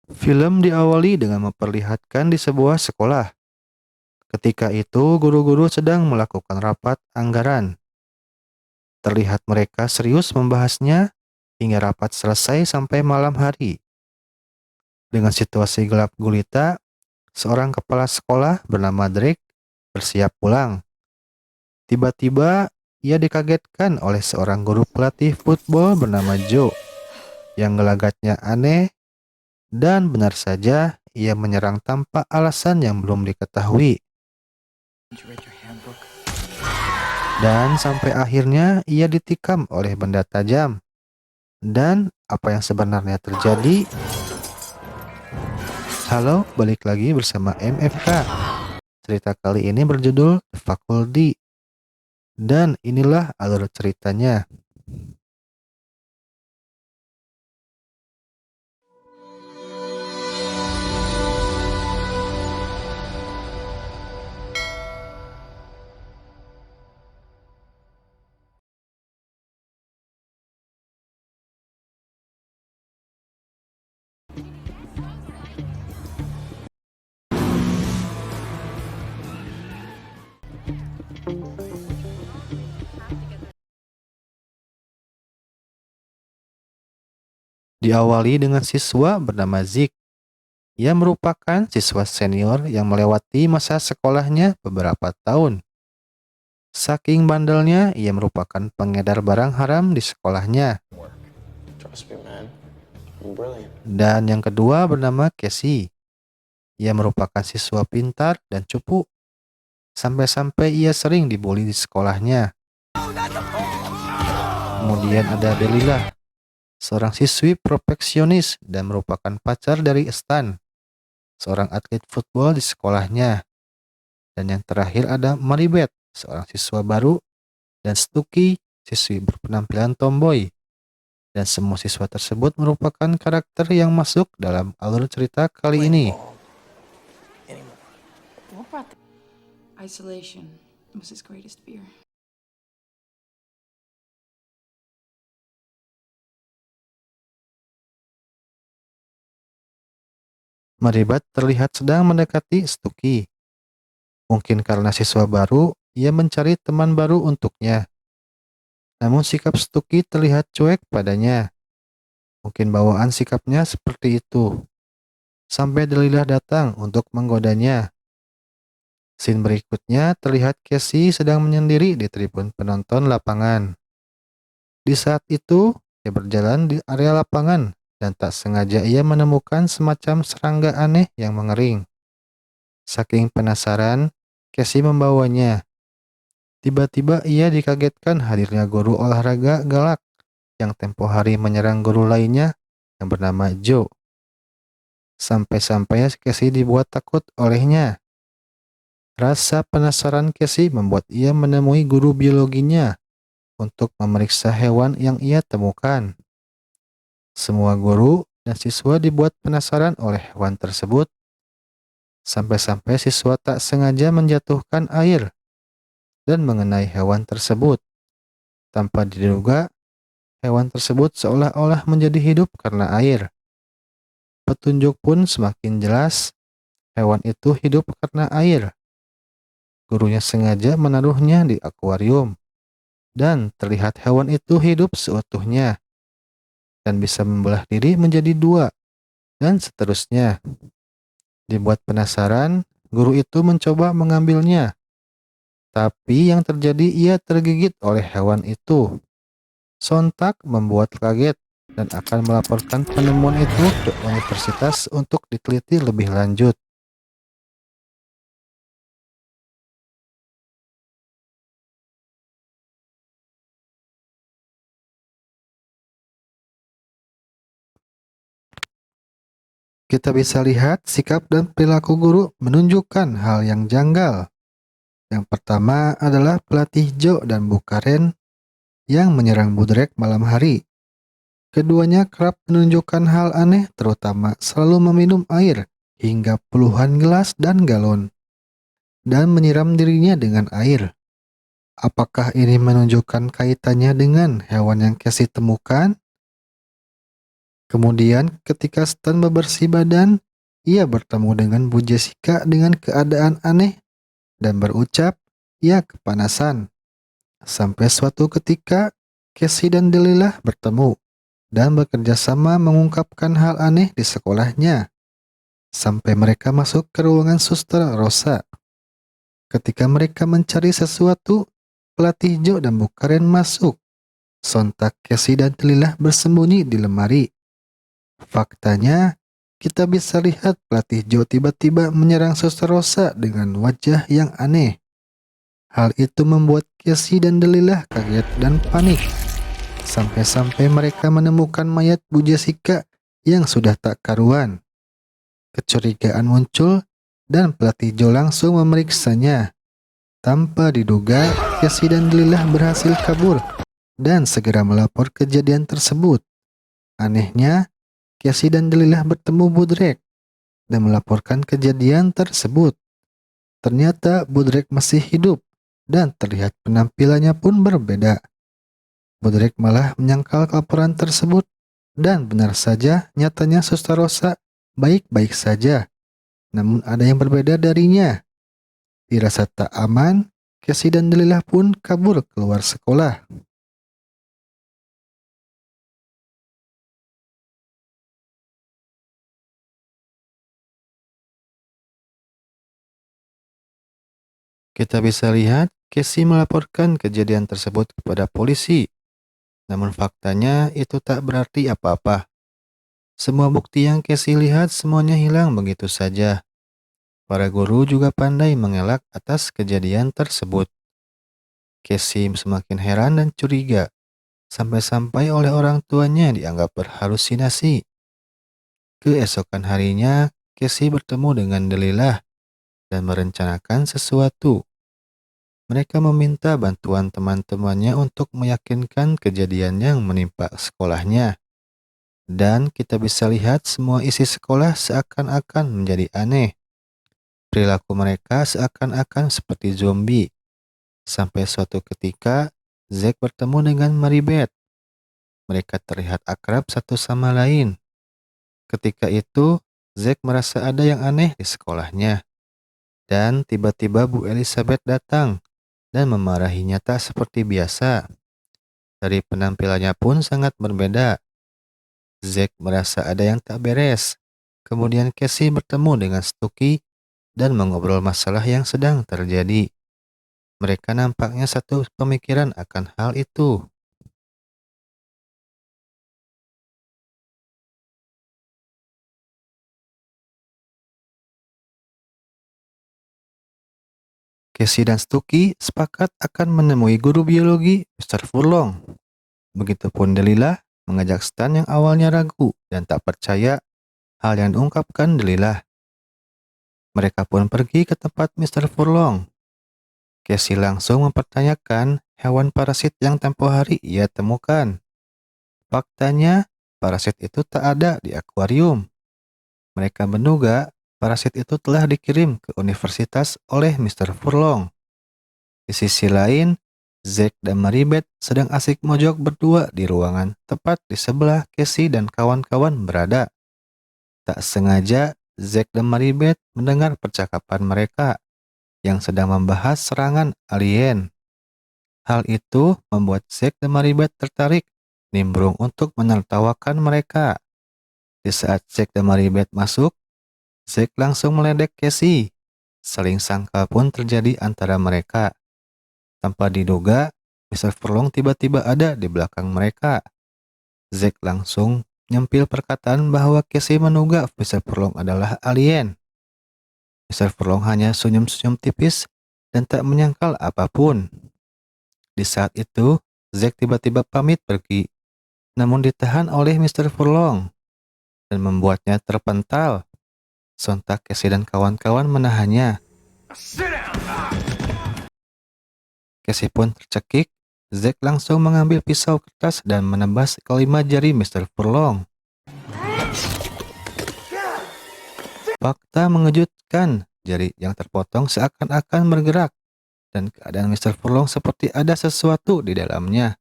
Film diawali dengan memperlihatkan di sebuah sekolah. Ketika itu, guru-guru sedang melakukan rapat anggaran. Terlihat mereka serius membahasnya hingga rapat selesai sampai malam hari. Dengan situasi gelap gulita, seorang kepala sekolah bernama Drake bersiap pulang. Tiba-tiba, ia dikagetkan oleh seorang guru pelatih football bernama Joe yang gelagatnya aneh dan benar saja ia menyerang tanpa alasan yang belum diketahui. Dan sampai akhirnya ia ditikam oleh benda tajam. Dan apa yang sebenarnya terjadi? Halo, balik lagi bersama MFK. Cerita kali ini berjudul The Faculty. Dan inilah alur ceritanya. Diawali dengan siswa bernama Zik. Ia merupakan siswa senior yang melewati masa sekolahnya beberapa tahun. Saking bandelnya, ia merupakan pengedar barang haram di sekolahnya. Trust me, man. I'm brilliant. Dan yang kedua bernama Casey. Ia merupakan siswa pintar dan cupu. Sampai-sampai ia sering dibully di sekolahnya. Kemudian ada Delilah, seorang siswi perfeksionis dan merupakan pacar dari Stan, seorang atlet football di sekolahnya. Dan yang terakhir ada Maribeth, seorang siswa baru, dan Stucky, siswi berpenampilan tomboy. Dan semua siswa tersebut merupakan karakter yang masuk dalam alur cerita kali ini. Isolation was his greatest fear. Maribeth terlihat sedang mendekati Stucky. Mungkin karena siswa baru, ia mencari teman baru untuknya. Namun sikap Stucky terlihat cuek padanya. Mungkin bawaan sikapnya seperti itu. Sampai Delilah datang untuk menggodanya. Scene berikutnya terlihat Casey sedang menyendiri di tribun penonton lapangan. Di saat itu, ia berjalan di area lapangan dan tak sengaja ia menemukan semacam serangga aneh yang mengering. Saking penasaran, Casey membawanya. Tiba-tiba ia dikagetkan hadirnya guru olahraga galak yang tempo hari menyerang guru lainnya yang bernama Joe. Sampai-sampai Casey dibuat takut olehnya. Rasa penasaran Casey membuat ia menemui guru biologinya untuk memeriksa hewan yang ia temukan. Semua guru dan siswa dibuat penasaran oleh hewan tersebut. Sampai-sampai siswa tak sengaja menjatuhkan air dan mengenai hewan tersebut. Tanpa diduga, hewan tersebut seolah-olah menjadi hidup karena air. Petunjuk pun semakin jelas, hewan itu hidup karena air. Gurunya sengaja menaruhnya di akuarium, dan terlihat hewan itu hidup seutuhnya, dan bisa membelah diri menjadi dua, dan seterusnya. Dibuat penasaran, guru itu mencoba mengambilnya, tapi yang terjadi ia tergigit oleh hewan itu. Sontak membuat kaget dan akan melaporkan penemuan itu ke universitas untuk diteliti lebih lanjut. Kita bisa lihat sikap dan perilaku guru menunjukkan hal yang janggal. Yang pertama adalah pelatih Joe dan Bu Karen yang menyerang Budrek malam hari. Keduanya kerap menunjukkan hal aneh, terutama selalu meminum air hingga puluhan gelas dan galon, dan menyiram dirinya dengan air. Apakah ini menunjukkan kaitannya dengan hewan yang Casey temukan? Kemudian ketika Stan bebersih badan, ia bertemu dengan Bu Jessica dengan keadaan aneh dan berucap, ia kepanasan. Sampai suatu ketika, Casey dan Delilah bertemu dan bekerja sama mengungkapkan hal aneh di sekolahnya. Sampai mereka masuk ke ruangan Suster Rosa. Ketika mereka mencari sesuatu, pelatih Joe dan Bu Karen masuk. Sontak Casey dan Delilah bersembunyi di lemari. Faktanya, kita bisa lihat pelatih Joe tiba-tiba menyerang Suster Rosa dengan wajah yang aneh. Hal itu membuat Casey dan Delilah kaget dan panik. Sampai-sampai mereka menemukan mayat Bu Jessica yang sudah tak karuan. Kecurigaan muncul dan pelatih Joe langsung memeriksanya. Tanpa diduga, Casey dan Delilah berhasil kabur dan segera melapor kejadian tersebut. Anehnya, Casey dan Delilah bertemu Budrek dan melaporkan kejadian tersebut. Ternyata Budrek masih hidup dan terlihat penampilannya pun berbeda. Budrek malah menyangkal laporan tersebut dan benar saja nyatanya Suster Rosa baik-baik saja. Namun ada yang berbeda darinya. Dirasa tak aman, Casey dan Delilah pun kabur keluar sekolah. Kita bisa lihat Casey melaporkan kejadian tersebut kepada polisi. Namun faktanya itu tak berarti apa-apa. Semua bukti yang Casey lihat semuanya hilang begitu saja. Para guru juga pandai mengelak atas kejadian tersebut. Casey semakin heran dan curiga, sampai-sampai oleh orang tuanya dianggap berhalusinasi. Keesokan harinya, Casey bertemu dengan Delilah dan merencanakan sesuatu. Mereka meminta bantuan teman-temannya untuk meyakinkan kejadian yang menimpa sekolahnya. Dan kita bisa lihat semua isi sekolah seakan-akan menjadi aneh. Perilaku mereka seakan-akan seperti zombie. Sampai suatu ketika, Zack bertemu dengan Maribeth. Mereka terlihat akrab satu sama lain. Ketika itu, Zack merasa ada yang aneh di sekolahnya. Dan tiba-tiba Bu Elizabeth datang dan memarahinya tak seperti biasa. Dari penampilannya pun sangat berbeda. Zack merasa ada yang tak beres. Kemudian Casey bertemu dengan Stucky dan mengobrol masalah yang sedang terjadi. Mereka nampaknya satu pemikiran akan hal itu. Casey dan Stucky sepakat akan menemui guru biologi Mr. Furlong. Begitupun Delilah mengajak Stan yang awalnya ragu dan tak percaya hal yang diungkapkan Delilah. Mereka pun pergi ke tempat Mr. Furlong. Casey langsung mempertanyakan hewan parasit yang tempo hari ia temukan. Faktanya, parasit itu tak ada di akuarium. Mereka menduga parasit itu telah dikirim ke universitas oleh Mr. Furlong. Di sisi lain, Zack dan Maribeth sedang asik mojok berdua di ruangan tepat di sebelah Casey dan kawan-kawan berada. Tak sengaja, Zack dan Maribeth mendengar percakapan mereka yang sedang membahas serangan alien. Hal itu membuat Zack dan Maribeth tertarik nimbrung untuk menertawakan mereka. Di saat Zack dan Maribeth masuk, Zack langsung meledek Casey. Saling sangka pun terjadi antara mereka. Tanpa diduga, Mr. Furlong tiba-tiba ada di belakang mereka. Zack langsung nyempil perkataan bahwa Casey menduga Mr. Furlong adalah alien. Mr. Furlong hanya senyum-senyum tipis dan tak menyangkal apapun. Di saat itu, Zack tiba-tiba pamit pergi, namun ditahan oleh Mr. Furlong dan membuatnya terpental. Sontak Casey dan kawan-kawan menahannya. Casey pun tercekik. Zack langsung mengambil pisau kertas dan menebas kelima jari Mr. Furlong. Fakta mengejutkan, jari yang terpotong seakan-akan bergerak dan keadaan Mr. Furlong seperti ada sesuatu di dalamnya.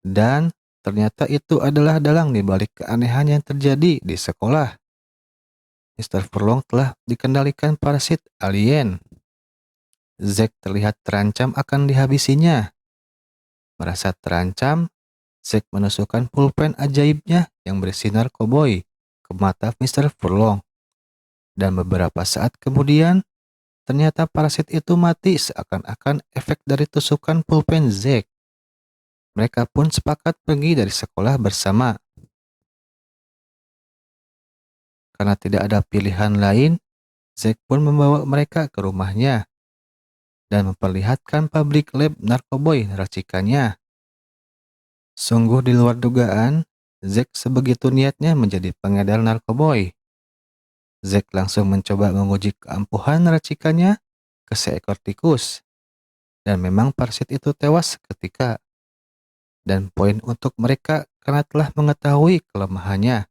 Dan Ternyata itu adalah dalang di balik keanehan yang terjadi di sekolah. Mr. Furlong telah dikendalikan parasit alien. Zack terlihat terancam akan dihabisinya. Merasa terancam, Zack menusukkan pulpen ajaibnya yang bersinar koboi ke mata Mr. Furlong. Dan beberapa saat kemudian, ternyata parasit itu mati seakan-akan efek dari tusukan pulpen Zack. Mereka pun sepakat pergi dari sekolah bersama. Karena tidak ada pilihan lain, Zack pun membawa mereka ke rumahnya dan memperlihatkan pabrik lab narkoboy racikannya. Sungguh di luar dugaan, Zack sebegitu niatnya menjadi pengedar narkoboy. Zack langsung mencoba menguji keampuhan racikannya ke seekor tikus. Dan memang parasit itu tewas seketika. Dan poin untuk mereka karena telah mengetahui kelemahannya.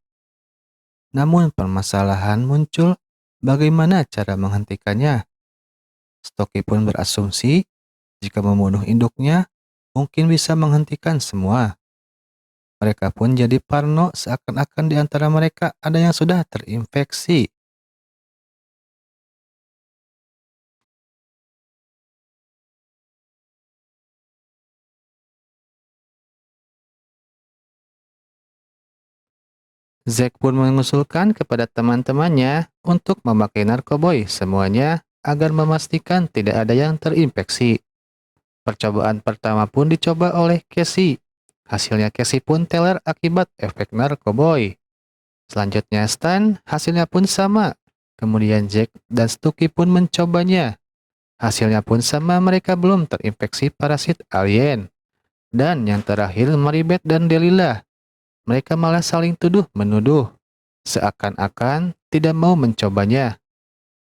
Namun permasalahan muncul bagaimana cara menghentikannya. Stocky pun berasumsi jika membunuh induknya mungkin bisa menghentikan semua. Mereka pun jadi parno seakan-akan di antara mereka ada yang sudah terinfeksi. Zack pun mengusulkan kepada teman-temannya untuk memakai narkoboy semuanya agar memastikan tidak ada yang terinfeksi. Percobaan pertama pun dicoba oleh Casey. Hasilnya Casey pun teler akibat efek narkoboy. Selanjutnya Stan, hasilnya pun sama. Kemudian Jack dan Stucky pun mencobanya. Hasilnya pun sama, mereka belum terinfeksi parasit alien. Dan yang terakhir Maribeth dan Delilah. Mereka malah saling tuduh-menuduh. Seakan-akan tidak mau mencobanya.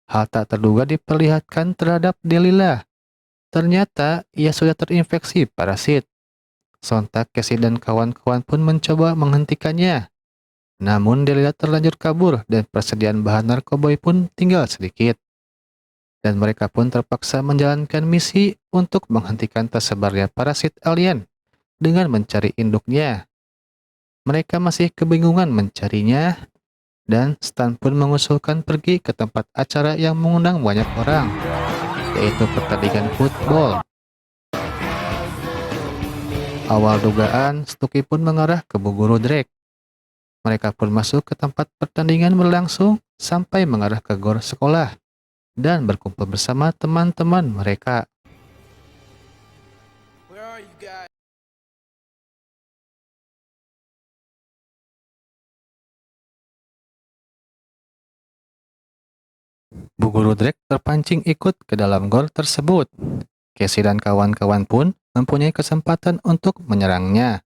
Hal tak terduga diperlihatkan terhadap Delilah. Ternyata ia sudah terinfeksi parasit. Sontak Casey dan kawan-kawan pun mencoba menghentikannya. Namun Delilah terlanjur kabur dan persediaan bahan narkoboy pun tinggal sedikit. Dan mereka pun terpaksa menjalankan misi untuk menghentikan tersebarnya parasit alien dengan mencari induknya. Mereka masih kebingungan mencarinya, dan Stan pun mengusulkan pergi ke tempat acara yang mengundang banyak orang, yaitu pertandingan football. Awal dugaan, Stucky pun mengarah ke Bu Guru Drake. Mereka pun masuk ke tempat pertandingan berlangsung sampai mengarah ke gor sekolah dan berkumpul bersama teman-teman mereka. Where are you guys? Bu Guru Drake terpancing ikut ke dalam gor tersebut. Casey dan kawan-kawan pun mempunyai kesempatan untuk menyerangnya.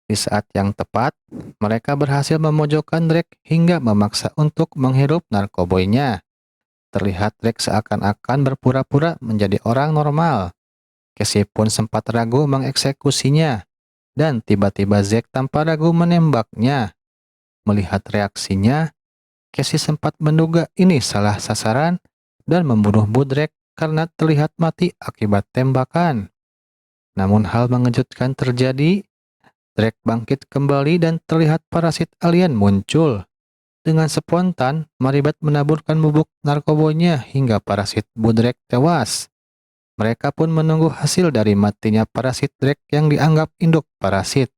Di saat yang tepat, mereka berhasil memojokkan Drake hingga memaksa untuk menghirup narkoboynya. Terlihat Drake seakan-akan berpura-pura menjadi orang normal. Casey pun sempat ragu mengeksekusinya, dan tiba-tiba Zack tanpa ragu menembaknya. Melihat reaksinya, Casey sempat menduga ini salah sasaran dan membunuh Bu Drake karena terlihat mati akibat tembakan. Namun hal mengejutkan terjadi. Drake bangkit kembali dan terlihat parasit alien muncul. Dengan spontan, Maribeth menaburkan bubuk narkoboynya hingga parasit Bu Drake tewas. Mereka pun menunggu hasil dari matinya parasit Drake yang dianggap induk parasit.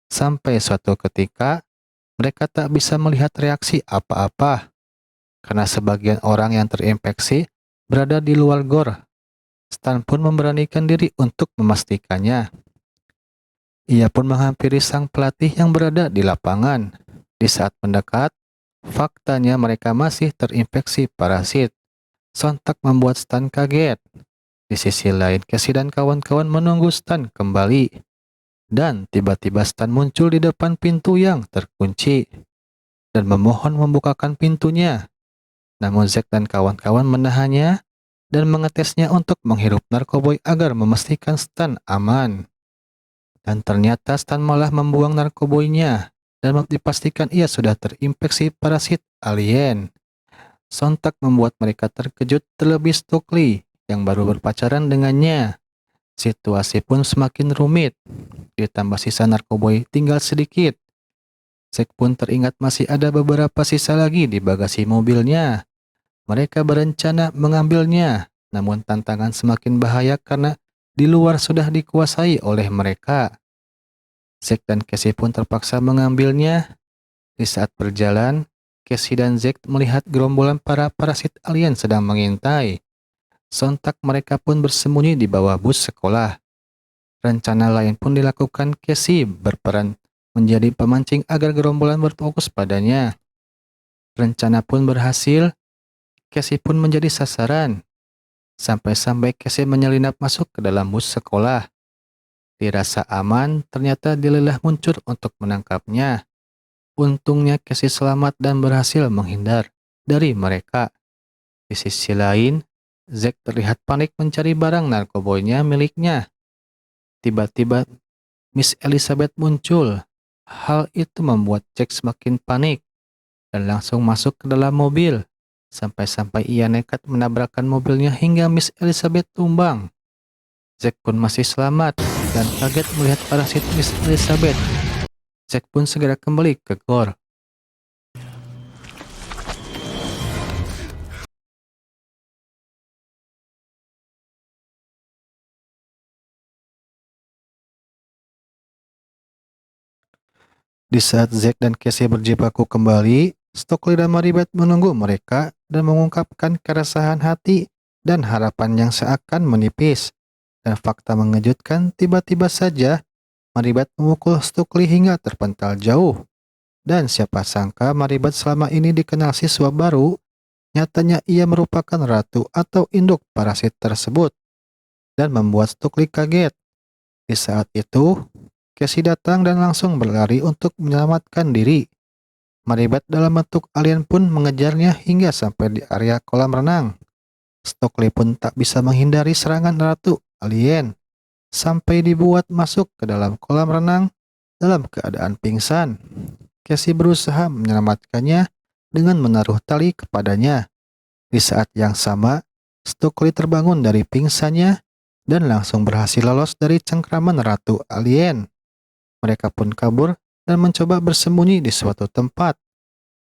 Sampai suatu ketika, mereka tak bisa melihat reaksi apa-apa. Karena sebagian orang yang terinfeksi berada di luar gor. Stan pun memberanikan diri untuk memastikannya. Ia pun menghampiri sang pelatih yang berada di lapangan. Di saat mendekat, faktanya mereka masih terinfeksi parasit. Sontak membuat Stan kaget. Di sisi lain, Casey dan kawan-kawan menunggu Stan kembali. Dan tiba-tiba Stan muncul di depan pintu yang terkunci dan memohon membukakan pintunya. Namun Zack dan kawan-kawan menahannya dan mengetesnya untuk menghirup narkoboy agar memastikan Stan aman. Dan ternyata Stan malah membuang narkoboynya dan dipastikan ia sudah terinfeksi parasit alien. Sontak membuat mereka terkejut, terlebih Stokely yang baru berpacaran dengannya. Situasi pun semakin rumit. Ditambah sisa narkoboy tinggal sedikit. Zack pun teringat masih ada beberapa sisa lagi di bagasi mobilnya. Mereka berencana mengambilnya, namun tantangan semakin bahaya karena di luar sudah dikuasai oleh mereka. Zack dan Casey pun terpaksa mengambilnya. Di saat berjalan, Casey dan Zack melihat gerombolan para parasit alien sedang mengintai. Sontak mereka pun bersembunyi di bawah bus sekolah. Rencana lain pun dilakukan. Casey berperan menjadi pemancing agar gerombolan berfokus padanya. Rencana pun berhasil. Casey pun menjadi sasaran. Sampai-sampai Casey menyelinap masuk ke dalam bus sekolah. Dirasa aman, ternyata Delilah muncul untuk menangkapnya. Untungnya Casey selamat dan berhasil menghindar dari mereka. Di sisi lain, Zack terlihat panik mencari barang narkoboynya miliknya. Tiba-tiba Miss Elizabeth muncul. Hal itu membuat Zack semakin panik dan langsung masuk ke dalam mobil. Sampai-sampai ia nekat menabrakkan mobilnya hingga Miss Elizabeth tumbang. Zack pun masih selamat dan kaget melihat parasit Miss Elizabeth. Zack pun segera kembali ke Gore. Di saat Zack dan Casey berjibaku kembali, Stokely dan Maribeth menunggu mereka dan mengungkapkan keresahan hati dan harapan yang seakan menipis. Dan fakta mengejutkan, tiba-tiba saja Maribeth memukul Stokely hingga terpental jauh. Dan siapa sangka Maribeth selama ini dikenal siswa baru, nyatanya ia merupakan ratu atau induk parasit tersebut. Dan membuat Stokely kaget. Di saat itu, Casey datang dan langsung berlari untuk menyelamatkan diri. Maribeth dalam bentuk alien pun mengejarnya hingga sampai di area kolam renang. Stokely pun tak bisa menghindari serangan ratu alien, sampai dibuat masuk ke dalam kolam renang dalam keadaan pingsan. Casey berusaha menyelamatkannya dengan menaruh tali kepadanya. Di saat yang sama, Stokely terbangun dari pingsannya dan langsung berhasil lolos dari cengkraman ratu alien. Mereka pun kabur dan mencoba bersembunyi di suatu tempat.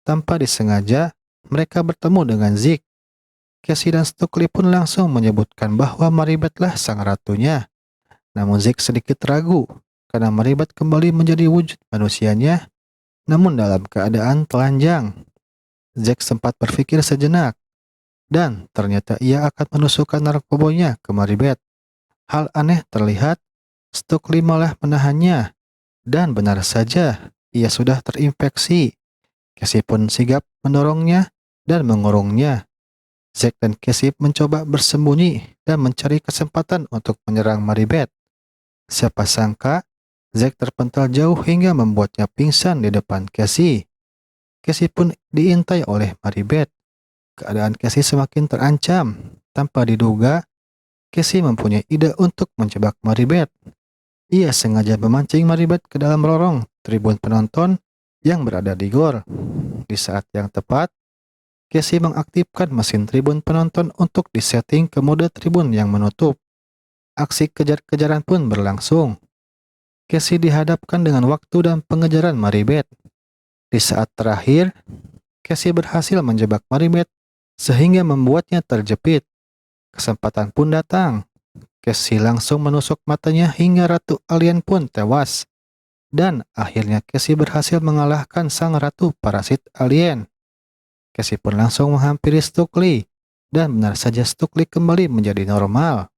Tanpa disengaja, mereka bertemu dengan Zeke. Casey dan Stokely pun langsung menyebutkan bahwa Maribethlah sang ratunya. Namun Zeke sedikit ragu, karena Maribeth kembali menjadi wujud manusianya, namun dalam keadaan telanjang. Zeke sempat berpikir sejenak, dan ternyata ia akan menusukkan narkoboynya ke Maribeth. Hal aneh terlihat, Stokely malah menahannya. Dan benar saja, ia sudah terinfeksi. Casey pun sigap mendorongnya dan mengurungnya. Zack dan Casey mencoba bersembunyi dan mencari kesempatan untuk menyerang Maribeth. Siapa sangka, Zack terpental jauh hingga membuatnya pingsan di depan Casey. Casey pun diintai oleh Maribeth. Keadaan Casey semakin terancam. Tanpa diduga, Casey mempunyai ide untuk menjebak Maribeth. Ia sengaja memancing Maribeth ke dalam lorong tribun penonton yang berada di gor. Di saat yang tepat, Casey mengaktifkan mesin tribun penonton untuk disetting ke mode tribun yang menutup. Aksi kejar-kejaran pun berlangsung. Casey dihadapkan dengan waktu dan pengejaran Maribeth. Di saat terakhir, Casey berhasil menjebak Maribeth sehingga membuatnya terjepit. Kesempatan pun datang. Casey langsung menusuk matanya hingga ratu alien pun tewas. Dan akhirnya Casey berhasil mengalahkan sang ratu parasit alien. Casey pun langsung menghampiri Stokely. Dan benar saja Stokely kembali menjadi normal.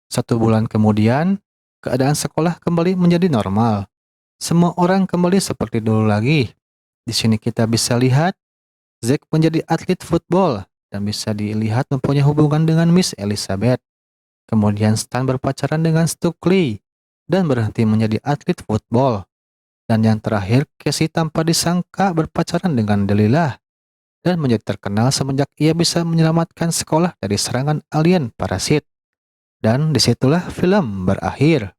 Satu bulan kemudian, keadaan sekolah kembali menjadi normal. Semua orang kembali seperti dulu lagi. Di sini kita bisa lihat Zack menjadi atlet football dan bisa dilihat mempunyai hubungan dengan Miss Elizabeth. Kemudian Stan berpacaran dengan Stokely dan berhenti menjadi atlet football. Dan yang terakhir, Casey tanpa disangka berpacaran dengan Delilah dan menjadi terkenal semenjak ia bisa menyelamatkan sekolah dari serangan alien parasit. Dan disitulah film berakhir.